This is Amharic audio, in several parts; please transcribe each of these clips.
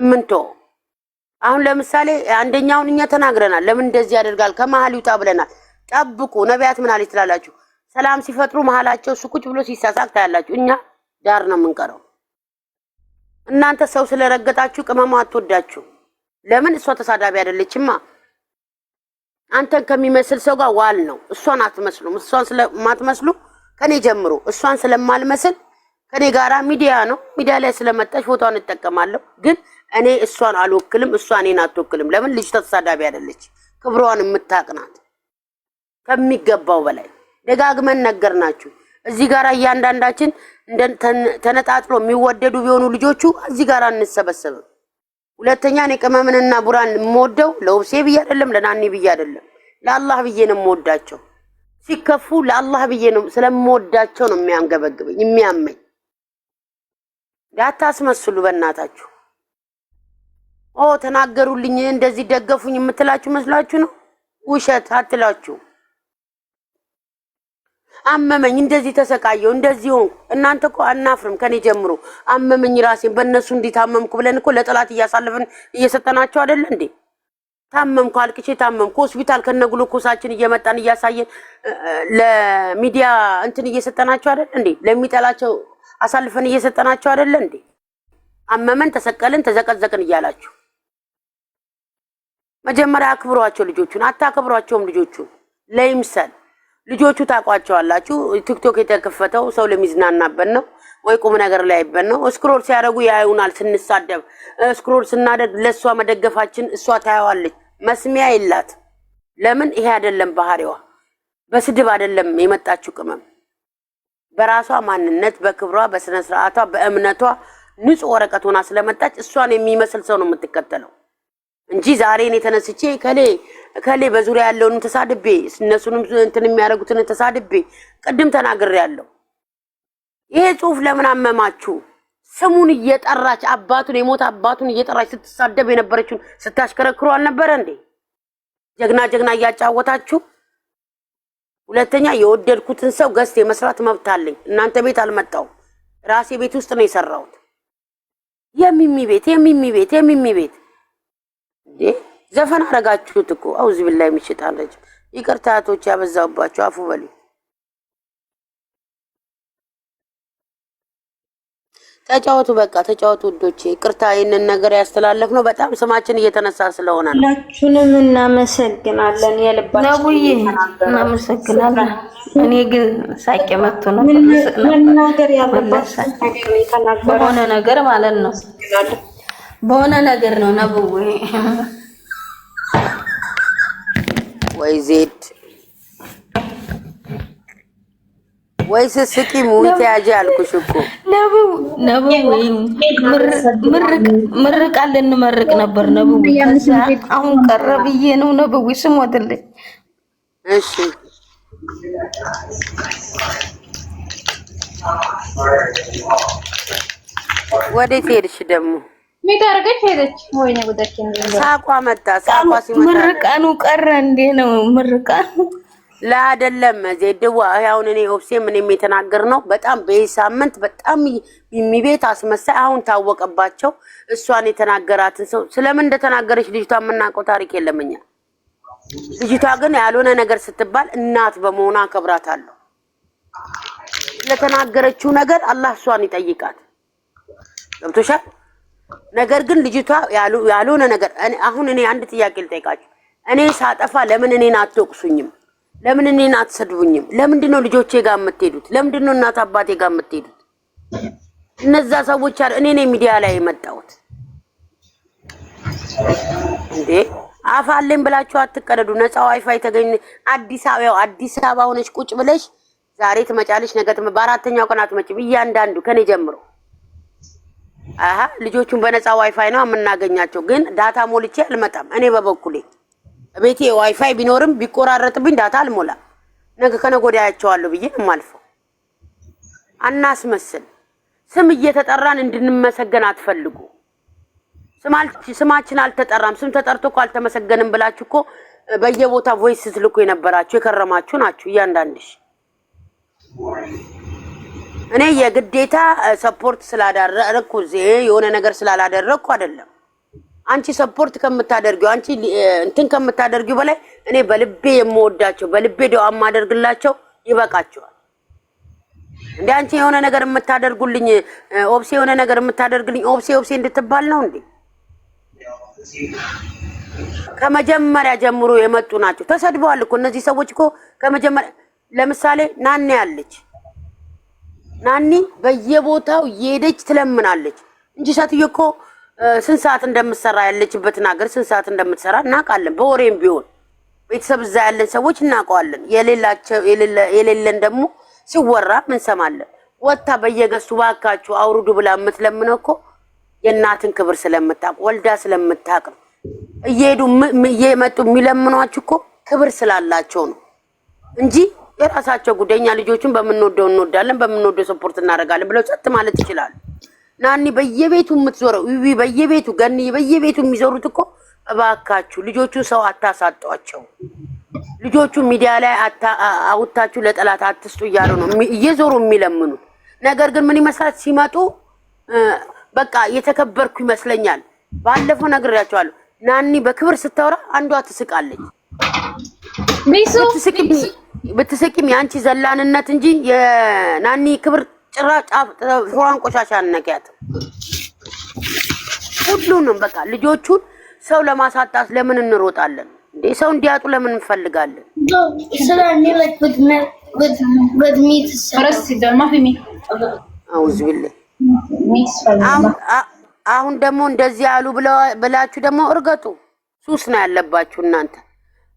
ምንቶ አሁን ለምሳሌ አንደኛውን እኛ ተናግረናል። ለምን እንደዚህ ያደርጋል ከመሃል ይውጣ ብለናል። ጠብቁ ነቢያት ምን አለ ትላላችሁ? ሰላም ሲፈጥሩ መሃላቸው ሱቁጭ ብሎ ሲሳሳቅ ታያላችሁ። እኛ ዳር ነው የምንቀረው። እናንተ ሰው ስለረገጣችሁ ቅመማ አትወዳችሁ። ለምን እሷ ተሳዳቢ አይደለችማ። አንተን ከሚመስል ሰው ጋር ዋል ነው። እሷን አትመስሉም። እሷን ስለማትመስሉ ከኔ ጀምሮ እሷን ስለማልመስል ከኔ ጋራ ሚዲያ ነው። ሚዲያ ላይ ስለመጣች ፎቶዋን እጠቀማለሁ። ግን እኔ እሷን አልወክልም፣ እሷ እኔን አትወክልም። ለምን ልጅ ተሳዳቢ አይደለች። ክብሯን የምታቅናት ከሚገባው በላይ ደጋግመን ነገርናችሁ። እዚህ ጋራ እያንዳንዳችን ተነጣጥሎ የሚወደዱ ቢሆኑ ልጆቹ እዚህ ጋራ እንሰበሰብም። ሁለተኛ እኔ ቅመምንና ቡራን የምወደው ለውብሴ ብዬ አይደለም፣ ለናኒ ብዬ አይደለም፣ ለአላህ ብዬ ነው የምወዳቸው። ሲከፉ ለአላህ ብዬ ነው ስለምወዳቸው ነው የሚያንገበግበኝ የሚያመኝ። ያታስመስሉ በእናታችሁ። ተናገሩልኝ እንደዚህ ደገፉኝ የምትላችሁ መስላችሁ ነው? ውሸት አትላችሁ። አመመኝ እንደዚህ ተሰቃየው እንደዚህ ሆንኩ። እናንተ እኮ አናፍርም። ከኔ ጀምሮ አመመኝ ራሴን በእነሱ እንዲታመምኩ ብለን እኮ ለጠላት እያሳለፈን እየሰጠናቸው አይደለ እንዴ? ታመምኩ አልቅቼ ታመምኩ ሆስፒታል ከነግሉኮሳችን እየመጣን እያሳየን ለሚዲያ እንትን እየሰጠናቸው አይደለ እንዴ? ለሚጠላቸው አሳልፈን እየሰጠናቸው አይደለ እንዴ? አመመን ተሰቀልን ተዘቀዘቅን እያላችሁ መጀመሪያ አክብሯቸው ልጆቹን። አታክብሯቸውም ልጆቹን ለይምሰል ልጆቹ ታቋቸዋላችሁ። ቲክቶክ የተከፈተው ሰው ለሚዝናናበት ነው ወይ ቁም ነገር ላይ አይበን ነው። ስክሮል ሲያደርጉ ያዩናል ስንሳደብ። ስክሮል ስናደርግ ለሷ መደገፋችን እሷ ታያዋለች። መስሚያ የላት። ለምን? ይሄ አይደለም ባህሪዋ። በስድብ አይደለም የመጣችው ቅመም። በራሷ ማንነት በክብሯ በስነ ስርዓቷ በእምነቷ ንጹህ ወረቀት ሆና ስለመጣች እሷን የሚመስል ሰው ነው የምትከተለው እንጂ ዛሬ እኔ ተነስቼ ከሌ በዙሪያ ያለውን ተሳድቤ እነሱንም እንትን የሚያደርጉትን ተሳድቤ ቅድም ተናግሬያለሁ። ይሄ ጽሁፍ ለምን አመማችሁ? ስሙን እየጠራች አባቱን የሞት አባቱን እየጠራች ስትሳደብ የነበረችውን ስታሽከረክሩ አልነበረ እንዴ? ጀግና እያጫወታችሁ። ሁለተኛ የወደድኩትን ሰው ገስት የመስራት መብት አለኝ። እናንተ ቤት አልመጣው፣ ራሴ ቤት ውስጥ ነው የሰራሁት። የሚሚ ቤት ዘፈን አረጋችሁት እኮ። አውዚ ቢላሂ ምሽጣለች። ይቅርታቶች ያበዛውባችሁ አፉ በሉ። ተጫወቱ፣ በቃ ተጫወቱ ውዶቼ። ይቅርታ ይሄንን ነገር ያስተላለፍ ነው በጣም ስማችን እየተነሳ ስለሆነ ነው። ሁላችሁንም እናመሰግናለን። የልባችን እናመሰግናለን። እኔ ግን ሳቄ መጥቶ ነው መናገር ያለባችሁ ነገር የተናገረ በሆነ ነገር ማለት ነው። በሆነ ነገር ነው ነብው ወይ ዜድ ወይ ስስቂ ሙት ያጂ አልኩሽ እኮ ነብው ምርቃል ልንመርቅ ነበር ነብው። አሁን ቀረብዬ ነው ነብው ስሞትልኝ። እሺ ወዴት ሄድሽ ደግሞ? ሚታርገች ሄደች። ወይኔ ጉዳችን ሳቋ መጣ። ሳቋ ሲመጣ ምርቃኑ ቀረ እንዴ ነው ምርቃኑ? ለአደለም ዜድዋ አሁን እኔ ኦፕሴም እኔም የተናገር ነው። በጣም በሳምንት በጣም የሚቤት አስመሳይ አሁን ታወቀባቸው። እሷን የተናገራትን ሰው ስለምን እንደተናገረች ልጅቷ የምናውቀው ታሪክ የለምኛ። ልጅቷ ግን ያልሆነ ነገር ስትባል እናት በመሆኗ አከብራታለሁ። ለተናገረችው ነገር አላህ እሷን ይጠይቃት። ገብቶሻል? ነገር ግን ልጅቷ ያልሆነ ነገር አሁን እኔ አንድ ጥያቄ ልጠይቃችሁ። እኔ ሳጠፋ ለምን እኔን አትወቅሱኝም? ለምን እኔን አትሰድቡኝም? ለምንድን ነው ልጆቼ ጋር የምትሄዱት? ለምንድን ነው እናት አባቴ ጋር የምትሄዱት? እነዛ ሰዎች እኔ ነኝ ሚዲያ ላይ የመጣሁት እንዴ? አፋለን ብላችሁ አትቀደዱ። ነፃ ዋይፋይ ተገኘ። አዲስ አበባ ሆነሽ ቁጭ ብለሽ ዛሬ ትመጫለሽ፣ ነገ በአራተኛው ቀን አትመጭም። እያንዳንዱ ከኔ ጀምሮ ልጆቹን በነፃ ዋይፋይ ነው የምናገኛቸው። ግን ዳታ ሞልቼ አልመጣም። እኔ በበኩሌ ቤቴ ዋይፋይ ቢኖርም ቢቆራረጥብኝ ዳታ አልሞላ። ነገ ከነገ ወዲያ ያያቸዋለሁ ብዬ ነው የማልፈው። አናስመስል። ስም እየተጠራን እንድንመሰገን አትፈልጉ። ስማችን አልተጠራም። ስም ተጠርቶ እኮ አልተመሰገንም ብላችሁ እኮ በየቦታ ቮይስ ስትልኩ የነበራችሁ የከረማችሁ ናችሁ እያንዳንድሽ። እኔ የግዴታ ሰፖርት ስላደረኩ የሆነ ነገር ስላላደረኩ አይደለም። አንቺ ሰፖርት ከምታደርጊው አንቺ እንትን ከምታደርጊው በላይ እኔ በልቤ የምወዳቸው በልቤ ደው አማደርግላቸው ይበቃቸዋል። እንዴ አንቺ የሆነ ነገር የምታደርጉልኝ ኦብሴ የሆነ ነገር የምታደርግልኝ ኦብሴ እንድትባል ነው እንዴ? ከመጀመሪያ ጀምሮ የመጡ ናቸው። ተሰድበዋል እኮ እነዚህ ሰዎች እኮ ከመጀመሪያ ለምሳሌ ናኒ ያለች ናኒ በየቦታው እየሄደች ትለምናለች እንጂ ሰትዮ እኮ ስንት ሰዓት እንደምትሰራ ያለችበትን ሀገር ስንት ሰዓት እንደምትሰራ እናውቃለን። በወሬም ቢሆን ቤተሰብ እዛ ያለን ሰዎች እናውቀዋለን። የሌለን ደግሞ ሲወራ ምን ሰማለን። ወጣ በየገስቱ ባካችሁ አውርዱ ብላ የምትለምነው እኮ የእናትን ክብር ስለምታውቅ ወልዳ ስለምታውቅ እየመጡ የሚለምኗችሁ እኮ ክብር ስላላቸው ነው እንጂ የራሳቸው ጉዳይኛ ልጆችን በምንወደው እንወዳለን በምንወደው ሰፖርት እናደርጋለን ብለው ጸጥ ማለት ይችላሉ። ናኒ በየቤቱ የምትዞረው በየቤቱ ገኒ በየቤቱ የሚዞሩት እኮ እባካችሁ ልጆቹን ሰው አታሳጧቸው፣ ልጆቹ ሚዲያ ላይ አውጣችሁ ለጠላት አትስጡ እያሉ ነው እየዞሩ የሚለምኑት። ነገር ግን ምን ይመስላል ሲመጡ በቃ የተከበርኩ ይመስለኛል። ባለፈው ነግሬያቸዋለሁ። ናኒ በክብር ስታወራ አንዷ ትስቃለች። ብትስቂም ያንቺ ዘላንነት እንጂ የናኒ ክብር ጭራጭ ፎራን ቆሻሻ ነቂያት ሁሉንም በቃ ልጆቹን ሰው ለማሳጣት ለምን እንሮጣለን እንዴ? ሰው እንዲያጡ ለምን እንፈልጋለን? አሁን ደግሞ እንደዚህ ያሉ ብላችሁ ደግሞ እርገጡ። ሱስ ነው ያለባችሁ እናንተ።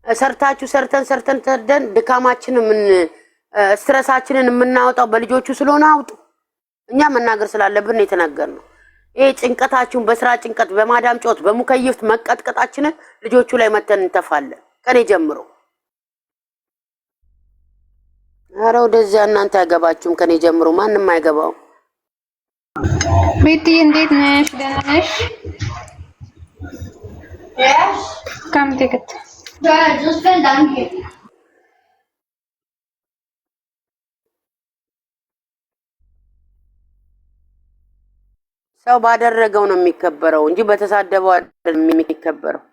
ሰርታችሁ ሰርተን ተደን ድካማችንን ስትረሳችንን የምናወጣው በልጆቹ ስለሆነ አውጡ። እኛ መናገር ስላለብን ነው የተናገርነው። ይሄ ጭንቀታችሁን በስራ ጭንቀት በማዳም ጮት በሙከይፍት መቀጥቀጣችንን ልጆቹ ላይ መተን እንተፋለን። ከኔ ጀምሮ ኧረ ወደዚያ እናንተ አይገባችሁም። ከኔ ጀምሮ ማንም አይገባው። ቤትዬ እንዴት ነሽ? ደህና ነሽ? ከም ትክት ሰው ባደረገው ነው የሚከበረው እንጂ በተሳደበው አይደለም የሚከበረው።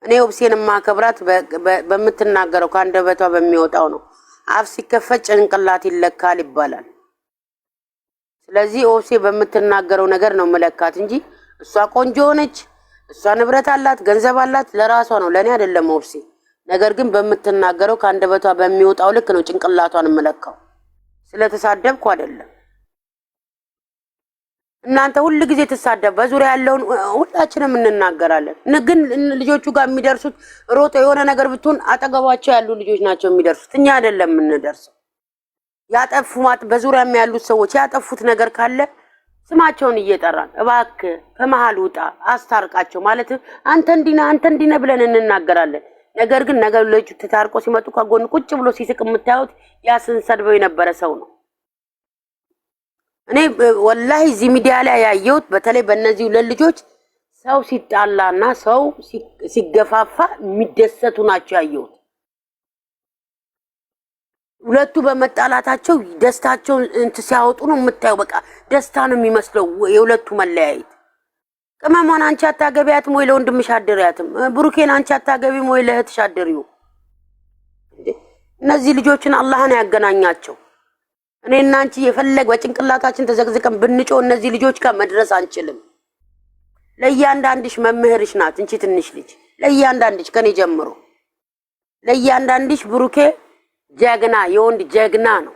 እኔ ኦብሴን ማከብራት በምትናገረው ካንደበቷ በሚወጣው ነው። አፍ ሲከፈት ጭንቅላት ይለካል ይባላል። ስለዚህ ኦብሴ በምትናገረው ነገር ነው መለካት እንጂ እሷ ቆንጆ ሆነች እሷ ንብረት አላት ገንዘብ አላት ለራሷ ነው ለኔ አይደለም ኦብሴ። ነገር ግን በምትናገረው ካንደበቷ በሚወጣው ልክ ነው ጭንቅላቷን መለካው። ስለተሳደብኩ አይደለም። እናንተ ሁሉ ጊዜ ተሳደብ በዙሪያ ያለውን ሁላችንም እንናገራለን። ግን ልጆቹ ጋር የሚደርሱት ሮጦ የሆነ ነገር ብትሆን አጠገባቸው ያሉ ልጆች ናቸው የሚደርሱት፣ እኛ አይደለም የምንደርሰው። ያጠፉማት በዙሪያ ያሉት ሰዎች ያጠፉት ነገር ካለ ስማቸውን እየጠራን እባክህ ከመሃል ውጣ አስታርቃቸው ማለት አንተ እንዲና ብለን እንናገራለን። ነገር ግን ነገር ልጅ ተታርቆ ሲመጡ ከጎን ቁጭ ብሎ ሲስቅ የምታዩት ያ ስንሰድበው የነበረ ሰው ነው። እኔ ወላሂ እዚህ ሚዲያ ላይ ያየሁት በተለይ በእነዚህ ሁለት ልጆች ሰው ሲጣላና ሰው ሲገፋፋ የሚደሰቱ ናቸው ያየሁት። ሁለቱ በመጣላታቸው ደስታቸውን ሲያወጡ ነው የምታየው። በቃ ደስታ ነው የሚመስለው የሁለቱ መለያየት። ቅመሟን አንቺ አታገቢያትም ወይ ለወንድምሽ አደሪያትም? ብሩኬን አንቺ አታገቢም ወይ ለእህትሽ አደሪው? እነዚህ ልጆችን አላህ ነው ያገናኛቸው። እኔና አንቺ የፈለግ በጭንቅላታችን ተዘግዝቀን ብንጮ እነዚህ ልጆች ጋር መድረስ አንችልም። ለእያንዳንድሽ መምህርሽ ናት እንቺ ትንሽ ልጅ ለእያንዳንድሽ ከኔ ጀምሮ ለእያንዳንድሽ ብሩኬ ጀግና የወንድ ጀግና ነው።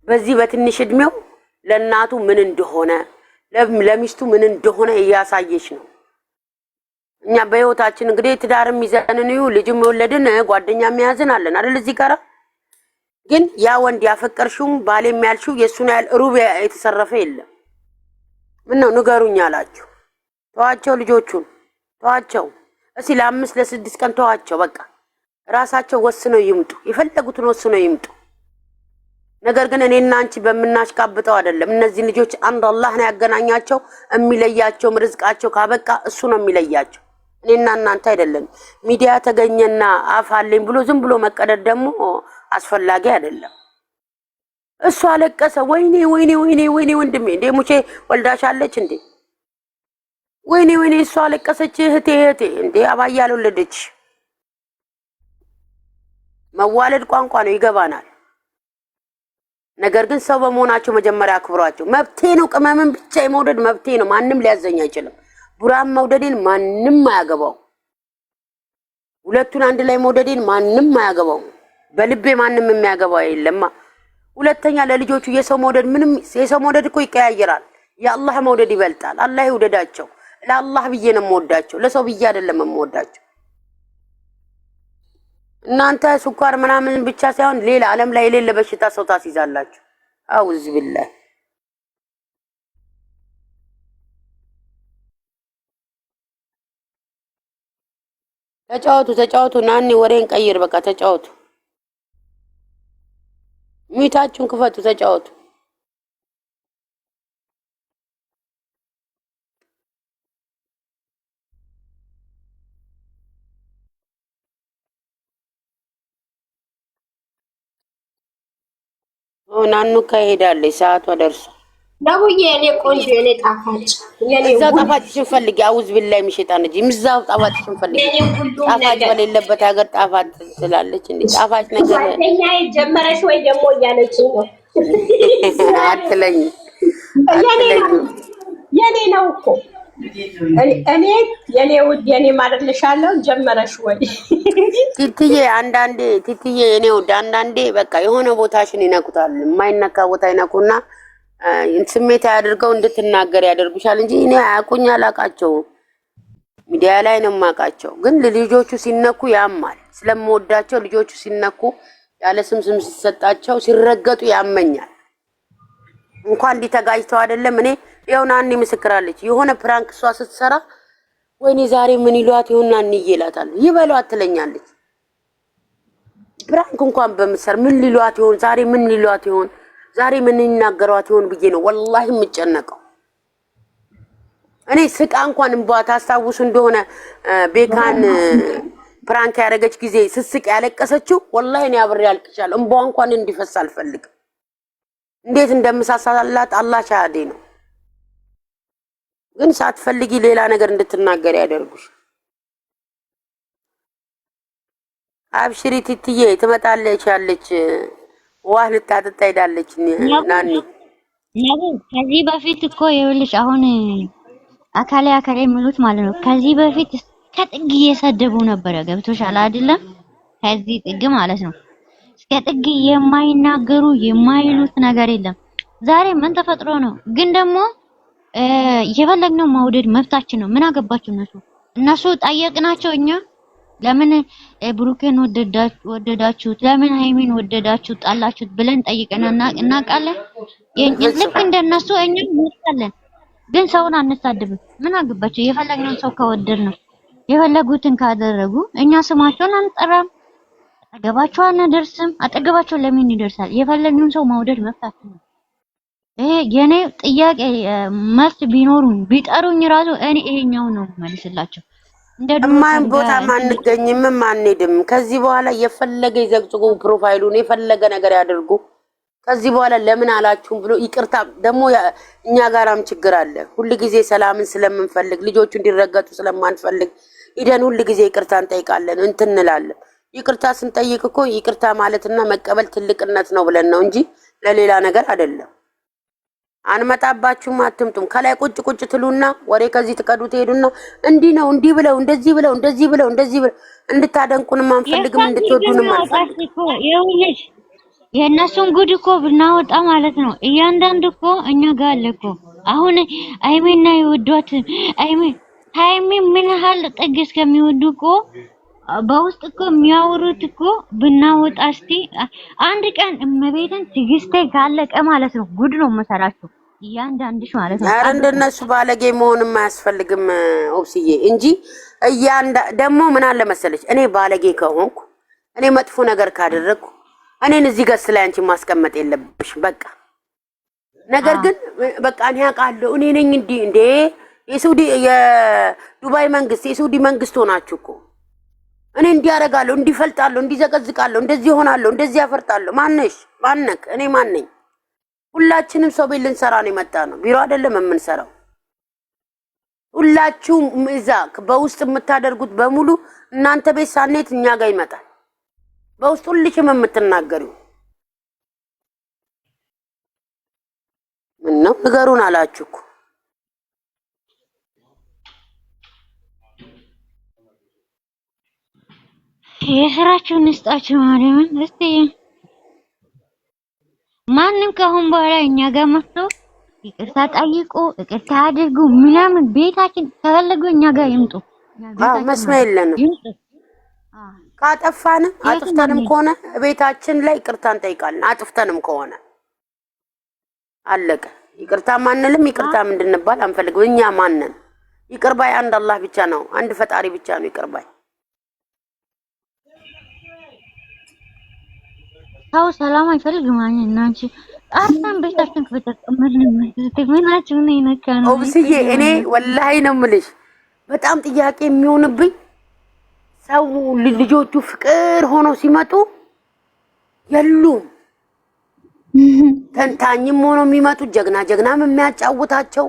በዚህ በትንሽ እድሜው ለእናቱ ምን እንደሆነ ለሚስቱ ምን እንደሆነ እያሳየሽ ነው። እኛ በህይወታችን እንግዲህ ትዳርም ይዘንን ይሁ ልጅም ወለድን ጓደኛም ያዝን አለን አይደል? እዚህ ጋር ግን ያ ወንድ ያፈቀርሽው ባሌም ያልሽው የሱን ያህል ሩብ የተሰረፈ የለም። ምን ነው ንገሩኝ አላችሁ። ተዋቸው፣ ልጆቹን ተዋቸው። እስኪ ለ5 ለ6 ቀን ተዋቸው። በቃ ራሳቸው ወስነው ይምጡ፣ የፈለጉትን ወስነው ይምጡ። ነገር ግን እኔና አንቺ በመናሽቃብጠው አይደለም። እነዚህ ልጆች አንድ አላህ ነው ያገናኛቸው። የሚለያቸው ርዝቃቸው ካበቃ እሱ ነው የሚለያቸው፣ እኔና እናንተ አይደለም። ሚዲያ ተገኘና አፋለኝ ብሎ ዝም ብሎ መቀደድ ደግሞ አስፈላጊ አይደለም። እሱ አለቀሰ፣ ወይኔ ወንድሜ እንዴ ሙቼ ወልዳሻለች እንዴ? ወይኔ ወይኔ እሷ አለቀሰች እህቴ እንዴ አባዬ አልወለደች መዋለድ ቋንቋ ነው ይገባናል ነገር ግን ሰው በመሆናቸው መጀመሪያ አክብሯቸው መብቴ ነው ቅመምን ብቻ የመውደድ መብቴ ነው ማንንም ሊያዘኝ አይችልም ቡራን መውደዴን ማንንም አያገባው ሁለቱን አንድ ላይ መውደዴን ማንንም አያገባው በልቤ ማንንም የሚያገባው የለማ ሁለተኛ ለልጆቹ የሰው መውደድ ምንም የሰው መውደድ እኮ ይቀያየራል የአላህ መውደድ ይበልጣል አላህ ይወደዳቸው ለአላህ ብዬ ነው የምወዳቸው ለሰው ብዬ አይደለም የምወዳቸው እናንተ ስኳር ምናምን ብቻ ሳይሆን ሌላ ዓለም ላይ የሌለ በሽታ ሰው ታስይዛላችሁ አውዝ ቢላህ ተጫወቱ ናኒ ወሬን ቀይር በቃ ተጫወቱ ሚታችሁን ክፈቱ ተጫወቱ ናኑ ከሄዳለች ሰዓቷ ደርሶ ደውዬ እኔ ቆንጆ እኔ ጣፋጭ እዛው ጣፋጭሽን ፈልጊ አውዝ ቢላሂ ምሽጣን እንጂ ምዛው ጣፋጭሽን ፈልጊ ጣፋጭ በሌለበት ሀገር ጣፋጭ ስላለች እንዴ ጣፋጭ ነገር ጓደኛዬ ጀመረሽ ወይ ደግሞ እያለችኝ ነው አትለኝ የኔ ነው እኮ እኔ የኔ ውድ የኔ ማድረግልሻለሁ ጀመረሽ ወይ ትትዬ አንዳንዴ ትትዬ የኔ ውድ አንዳንዴ በቃ የሆነ ቦታሽን ይነኩታል የማይነካ ቦታ ይነኩና ስሜት ያድርገው እንድትናገር ያደርጉሻል እንጂ እኔ አያቁኝ አላቃቸው ሚዲያ ላይ ነው ማቃቸው ግን ልጆቹ ሲነኩ ያማል ስለምወዳቸው ልጆቹ ሲነኩ ያለ ስም ሲሰጣቸው ሲረገጡ ያመኛል እንኳን እንዲተጋጅተው አይደለም እኔ የሆናኒ ምስክራለች የሆነ ፕራንክ እሷ ስትሰራ ወይኔ ዛሬ ምን ይሏት ይሆናኒ ይላታል ይበሏት ትለኛለች ፕራንክ እንኳን በመሰር ምን ሊሏት ይሆን ዛሬ ምን ሊሏት ይሆን ዛሬ ምን ይናገሯት ይሆን ብዬ ነው ወላሂ የምጨነቀው እኔ ስቃ እንኳን እንቧት አስታውሱ እንደሆነ ቤካን ፕራንክ ያደረገች ጊዜ ስስቅ ያለቀሰችው ወላሂ እኔ አብሬ ያልቅሻለሁ እንቧ እንኳን እንዲፈስ አልፈልግም እንዴት እንደምሳሳላት አላህ ሻሃዴ ነው ግን ሳትፈልጊ ሌላ ነገር እንድትናገር ያደርጉሽ አብሽሪ ትትዬ ትመጣለች ያለች ዋህ ልታጠጣ ሄዳለች ናኒ ከዚህ በፊት እኮ ይኸውልሽ አሁን አካሌ የሚሉት ማለት ነው ከዚህ በፊት ከጥግ እየሰደቡ ነበረ ገብቶሻል አይደለም ከዚህ ጥግ ማለት ነው እስከ ጥግ የማይናገሩ የማይሉት ነገር የለም ዛሬ ምን ተፈጥሮ ነው ግን ደግሞ የፈለግነው ማውደድ መብታችን ነው ምን አገባችሁ እነሱ ጠየቅናቸው እኛ ለምን ብሩኬን ወደዳችሁት ለምን ሃይሚን ወደዳችሁት ጣላችሁት ብለን ጠይቀናና እናቃለን ልክ እንደነሱ እኛ እንወጣለን ግን ሰውን አንሳደብም ምን አገባችሁ የፈለግነው ሰው ከወደድ ነው የፈለጉትን ካደረጉ እኛ ስማቸውን አንጠራም አጠገባቸው አንደርስም አጠገባቸው ለምን ይደርሳል የፈለግነው ሰው ማውደድ መብታችን ነው የኔ ጥያቄ መልስ ቢኖሩኝ ቢጠሩኝ ራሱ እኔ ይሄኛው ነው መልስላቸው ማን ቦታ ማንገኝም ማንሄድም ከዚህ በኋላ የፈለገ ይዘግጽጉ ፕሮፋይሉን የፈለገ ነገር ያደርጉ ከዚህ በኋላ ለምን አላችሁም ብሎ ይቅርታ ደግሞ እኛ ጋራም ችግር አለ ሁሉ ጊዜ ሰላምን ስለምንፈልግ ልጆቹ እንዲረገጡ ስለማንፈልግ ኢደን ሁሉ ጊዜ ይቅርታ እንጠይቃለን እንትንላለን ይቅርታ ስንጠይቅ እኮ ይቅርታ ማለትና መቀበል ትልቅነት ነው ብለን ነው እንጂ ለሌላ ነገር አይደለም አንመጣባችሁም አትምጡም ከላይ ቁጭ ትሉና ወሬ ከዚህ ተቀዱ ትሄዱና እንዲ ነው እንዲ ብለው እንደዚህ ብለው እንድታደንቁን ማንፈልግም እንድትወዱን ማንፈልግም ይኸውልሽ የእነሱን ጉድ እኮ ብናወጣ ማለት ነው እያንዳንዱ እኮ እኛ ጋር አለ እኮ አሁን አይሜና ይወዷት ሃይሚ ምን ያህል ጥግ እስከሚወዱ እኮ በውስጥ እኮ የሚያወሩት እኮ ብናወጣ እስቲ አንድ ቀን እመቤትን ትግስቴ ካለቀ ማለት ነው ጉድ ነው መሰራችሁ እያንዳንድሽ ማለት ነው እንደነሱ ባለጌ መሆንም አያስፈልግም ኦብስዬ እንጂ ደግሞ ምን አለ መሰለሽ እኔ ባለጌ ከሆንኩ እኔ መጥፎ ነገር ካደረኩ እኔን እዚህ ጋር ስላንቺ ማስቀመጥ የለብሽ በቃ ነገር ግን በቃ እኔ አውቃለሁ እኔ ነኝ እንዴ የዱባይ መንግስት የሳውዲ መንግስት ሆናችሁ እኮ እኔ እንዲያረጋለሁ እንዲፈልጣለሁ እንዲዘቀዝቃለሁ እንደዚህ ሆናለሁ እንደዚህ ያፈርጣለሁ ማነክ እኔ ማነኝ ሁላችንም ሰው ቤት ልንሰራ ነው የመጣ ነው ቢሮ አይደለም የምንሰራው ሁላችሁም እዛ በውስጥ የምታደርጉት በሙሉ እናንተ ቤት ሳኔት እኛ ጋር ይመጣል። በውስጥ ሁልሽም የምትናገሪው ምን ነው ንገሩን አላችሁ እኮ። የስራችሁን ይስጣችሁ ማርያምን። እስቲ ማንም ከአሁን በኋላ እኛ ጋር መጥቶ ይቅርታ ጠይቁ ይቅርታ አድርጉ ምናምን ቤታችን ከፈለጉ እኛ ጋር ይምጡ። መስሚያ የለንም። ካጠፋንም አጥፍተንም ከሆነ ቤታችን ላይ ይቅርታ እንጠይቃለን። አጥፍተንም ከሆነ አለቀ። ይቅርታ ማንልም ይቅርታ እንድንባል አንፈልግም። እኛ ማንን ይቅርባይ አንድ አላህ ብቻ ነው። አንድ ፈጣሪ ብቻ ነው ይቅርባይ። ታው ሰላም አይፈልግም እናንቺ አርታን ቤታችን ከተቀመጥን ምናችሁ ነው ይነካነው። ኦብስዬ እኔ ወላሂ ነው የምልሽ በጣም ጥያቄ የሚሆንብኝ ሰው ልጆቹ ፍቅር ሆኖ ሲመጡ የሉም። ተንታኝም ሆኖ የሚመጡ ጀግናም የሚያጫውታቸው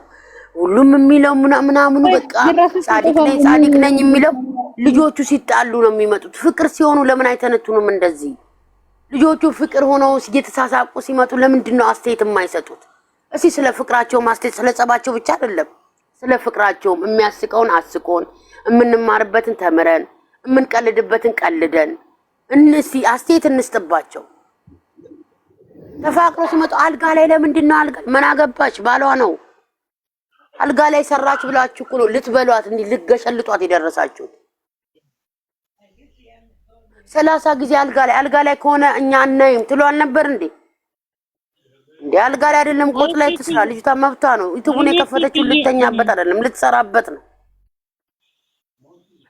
ሁሉም የሚለው ምናምኑ በቃ ጻድቅ ነኝ የሚለው ልጆቹ ሲጣሉ ነው የሚመጡት። ፍቅር ሲሆኑ ለምን አይተነቱንም እንደዚህ? ልጆቹ ፍቅር ሆነው እየተሳሳቁ ሲመጡ ለምንድን ነው አስተያየት የማይሰጡት? እስኪ ስለ ፍቅራቸው ማስተያየት ስለ ጸባቸው ብቻ አይደለም ስለ ፍቅራቸውም የሚያስቀውን አስቆን የምንማርበትን ተምረን የምንቀልድበትን ቀልደን እስኪ አስተያየት እንስጥባቸው። ተፋቅሮ ሲመጡ አልጋ ላይ ለምንድን ነው አልጋ ምን አገባች ባሏ ነው አልጋ ላይ ሰራች ብላችሁ እኮ ነው ልትበሏት እንዲህ ልትገሸልጧት የደረሳችሁት። 30 ጊዜ አልጋ ላይ ከሆነ እኛ እናይም ትሉ አልነበር እንዴ? አልጋ ላይ አይደለም ቆጥ ላይ ትስራ። ልጅቷ መብቷ ነው። ዩቲዩብን የከፈተችው ልተኛበት አይደለም ልትሰራበት ነው።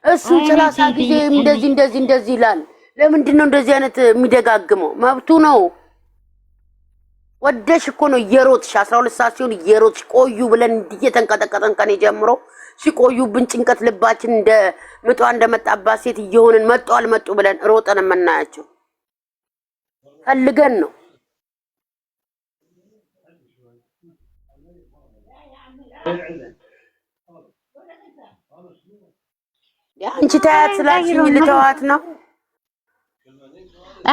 እሱ 30 ጊዜ እንደዚህ ይላል። ለምንድን ነው እንደዚህ አይነት የሚደጋግመው? መብቱ ነው። ወደሽ እኮ ነው እየሮጥሽ 12 ሰዓት ሲሆን እየሮጥሽ ቆዩ ብለን እየተንቀጠቀጠን ከኔ ጀምሮ ሲቆዩብን ጭንቀት ልባችን እንደ ምጧ እንደመጣባት ሴት እየሆንን መጡ አልመጡ ብለን ሮጠን የምናያቸው ፈልገን ነው። አንቺ ታያት ስላልሽኝ ልተዋት ነው።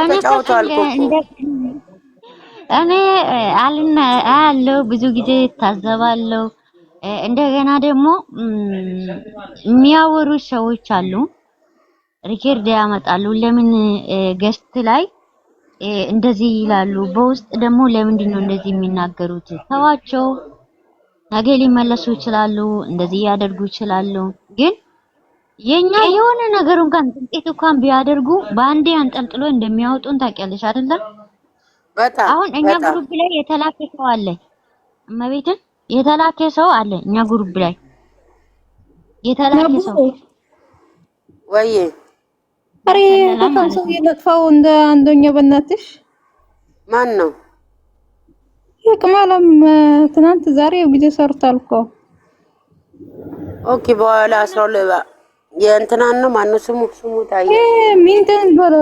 ተጫውቷል እኮ እኔ አለው ብዙ ጊዜ ታዘባለሁ። እንደገና ደግሞ የሚያወሩ ሰዎች አሉ፣ ሪከርድ ያመጣሉ። ለምን ገስት ላይ እንደዚህ ይላሉ? በውስጥ ደግሞ ለምንድን ነው እንደዚህ የሚናገሩት? ተዋቸው፣ ነገ ሊመለሱ ይችላሉ፣ እንደዚህ ያደርጉ ይችላሉ። ግን የኛ የሆነ ነገር እንኳን ጥቂት እንኳን ቢያደርጉ በአንዴ አንጠልጥሎ እንደሚያወጡን ታውቂያለሽ አይደለም? በጣም አሁን እኛ ግሩፕ ላይ የተላከ ሰው አለ፣ እመቤትን የተላከ ሰው አለ። እኛ ግሩፕ ላይ የተላከ ሰው ወይ አሬ በጣም ሰው የለጥፋው እንደ አንደኛ በእናትሽ ማን ነው የቅማለም ትናንት ዛሬ ቪዲዮ ሰርቷል እኮ። ኦኬ በኋላ 12 የእንትናን ነው ማነው ስሙ ታየ ሚንተን በረ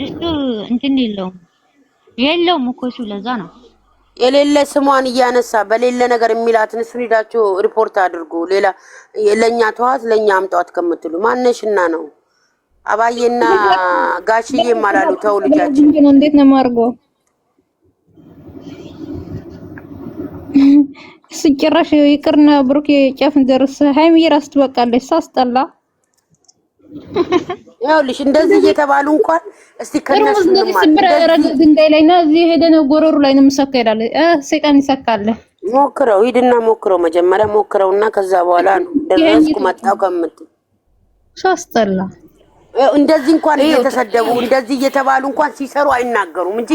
እሱ እንትን የለውም እኮ እሱ ለዛ ነው የሌለ ስሟን እያነሳ በሌለ ነገር የሚላትን እሱን ሄዳችሁ ሪፖርት አድርጉ። ሌላ ለኛ ተዋት ለኛ አምጣት ከምትሉ ማነሽና ነው አባዬና ጋሽዬ ማላሉ ተው ልጃችን እንዴት ነው ማርጎ ስጭራሽ ይቅርና ብሩክ የጫፍን ደርስ ሃይሚዬ ራስ ትበቃለች ሳስጠላ ያውልሽ እንደዚህ እየተባሉ እንኳን እስቲ ከነሱ ድንጋይ ላይ ነው እዚህ ሄደን ጎረሩ ላይ ነው መስከ ይላል። ሰይጣን ይሰካል። ሞክረው ሂድና ሞክረው መጀመሪያ ሞክረውና ከዛ በኋላ ነው ደረስኩ መጣው ከምት ሳስጠላ እንደዚህ እንኳን እየተሰደቡ እንደዚህ እየተባሉ እንኳን ሲሰሩ አይናገሩም እንጂ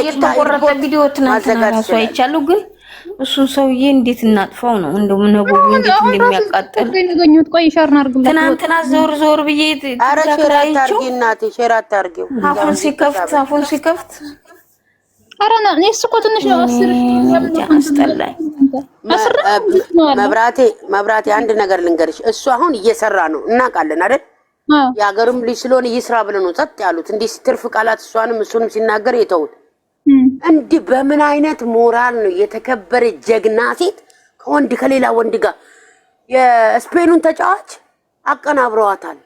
የተቆረጠ ቪዲዮ ትናንትና ራሱ አይቻሉ። ግን እሱን ሰውዬ እንዴት እናጥፋው ነው እንደው ምነው እንዴት እንደሚያቃጥል ገኙት። ቆይ ሻርና አርግላት ትናንትና ዞር ብዬ አረ ሸራት አርጊ እናቴ ሸራት አርጊው አፉን ሲከፍት አረ ነው እሱ እኮ ትንሽ ነው። 10 አስጠላኝ። መብራቴ አንድ ነገር ልንገርሽ። እሱ አሁን እየሰራ ነው እናውቃለን አይደል? የሀገርም ልጅ ስለሆነ ይስራ ብለው ነው ጸጥ ያሉት። እንዲህ ትርፍ ቃላት እሷንም እሱንም ሲናገር የተውት። እንዲህ በምን አይነት ሞራል ነው የተከበረ ጀግና ሴት ከወንድ ከሌላ ወንድ ጋር የስፔኑን ተጫዋች አቀናብረዋታል።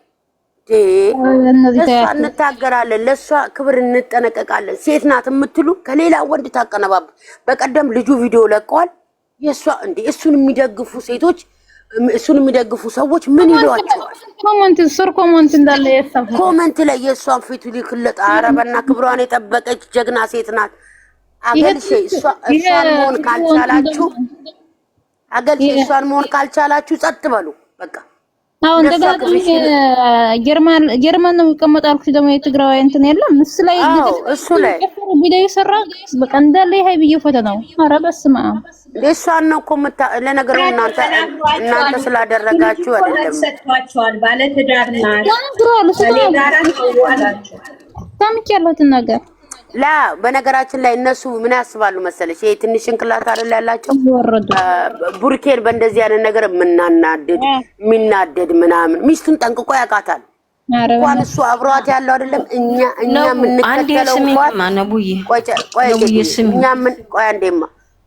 ለሷ እንታገራለን፣ ለሷ ክብር እንጠነቀቃለን። ሴት ናት የምትሉ ከሌላ ወንድ ታቀነባብ። በቀደም ልጁ ቪዲዮ ለቀዋል። የሷ እንዴ እሱን የሚደግፉ ሴቶች እሱን የሚደግፉ ሰዎች ምን ይሏቸዋል? ኮመንት እንዳለ የሰፈ ኮመንት ላይ የሷን ፊቱ ሊክለጥ አረበና ክብሯን የጠበቀች ጀግና ሴት ናት። አገልሽ እሷን መሆን ካልቻላችሁ እሷን መሆን ካልቻላችሁ ጸጥ በሉ በቃ። አሁን እንደጋጣሚ ጀርመን ነው የሚቀመጣልኩ ደግሞ የትግራዋይ እንትን የለም እሱ ላይ ቪዲዮ ይሰራ በቃ እንዳለ ሃይ ቢዩ ፎቶ ነው። ኧረ በስመ አብ እሷን ነው እኮ ለነገሩ እናንተ ስላደረጋችሁ አይደለም። ሰጥቷቸዋል ባለ ትዳር ናት ታምቂያለሁት ነገር ላ በነገራችን ላይ እነሱ ምን ያስባሉ መሰለሽ? ይሄ ትንሽ እንክላት አይደል ያላቸው ቡርኬን በእንደዚህ አይነት ነገር የሚናደድ ምናምን ሚስቱን ጠንቅቆ ያውቃታል። እንኳን እሱ አብሯት ያለው አይደለም እኛ የምንከተለው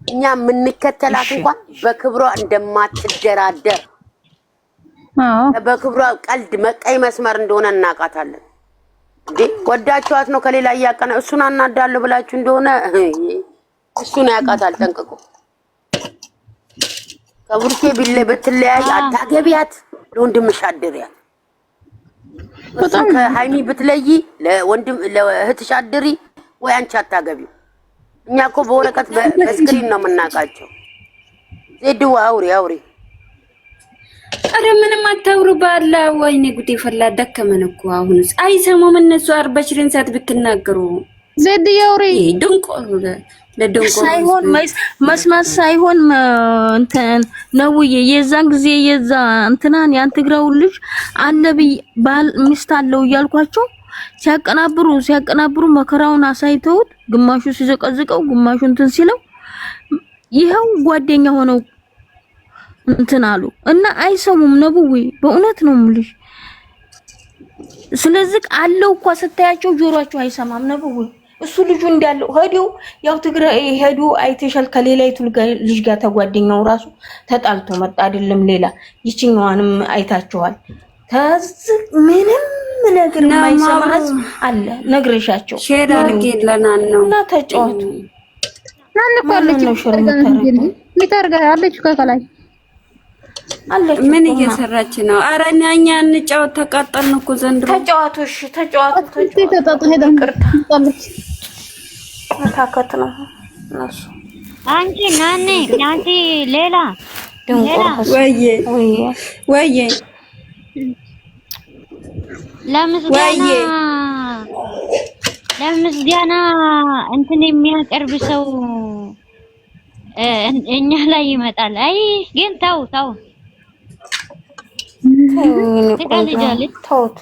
እኛ የምንከተላት እንኳን በክብሯ እንደማትደራደር በክብሯ ቀልድ መቀይ መስመር እንደሆነ እናውቃታለን። እንዴ ወዳችኋት ነው ከሌላ ያቀና እሱን አናዳለሁ ብላችሁ እንደሆነ እሱን ያውቃታል ጠንቅቆ። ከቡርኬ ብትለያይ አታገቢያት፣ ለወንድምሽ አድሪያት። በጣም ከሃይሚ ብትለይ ለእህትሽ አድሪ ወይ አንቺ አታገቢው። እኛ እኮ በወረቀት በስክሪን ነው የምናውቃቸው። ዜድዋ አውሪ አረ ምንም አታውሩ ባላ። ወይኔ ጉዴ ፈላ። ደከመን እኮ አሁንስ አይሰሙም እነሱ 40 ሰዓት ብትናገሩ። ዜድ ያውሪ ድንቆር ሳይሆን መስማት ሳይሆን እንትን ነውዬ የዛን ጊዜ የዛ እንትናን ያን ትግራው ልጅ አለብይ ባል ሚስት አለው እያልኳቸው ሲያቀናብሩ መከራውን አሳይተውት ግማሹ ሲዘቀዝቀው ግማሹ እንትን ሲለው ይሄው ጓደኛ ሆነው እንትን አሉ እና አይሰሙም። ነብዬ በእውነት ነው የምልሽ። ስለዚህ አለው እኮ ስታያቸው ጆሮአቸው አይሰማም። ነብዬ እሱ ልጁ እንዳለው ሄዶ ያው ትግራይ ሄዶ አይተሻል። ከሌላይቱ ልጅ ጋር ተጓደኛው ራሱ ተጣልቶ መጣ አይደለም ሌላ ይችኛዋንም አይታቸዋል። ምንም ነገር የማይሰማዝ አለ ነግረሻቸው ሼራርጌለናን ነው እና ተጫወቱ ናንቆልጭ ነው ሽርምታረግ ሚታርጋ አለች ከከላይ አለች። ምን እየሰራች ነው? አረ እኛ እንጫወት ተቃጠልን እኮ ዘንድሮ። ተጫዋቱ ሄደን ቅርታለች መታከት ነው እነሱ። አንቺ ሌላ ወይዬ ለምስጋና እንትን የሚያቀርብ ሰው እኛ ላይ ይመጣል። አይ ግን ተው ትቀልጃለች። ተውት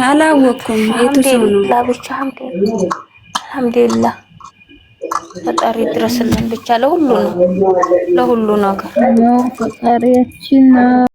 አላወኩም። የቱሰው ነው ለብቻ አልሐምዱሊላህ ፈጣሪ ድረስልን ብቻ ለሁሉ ነገር ፈጣሪያችን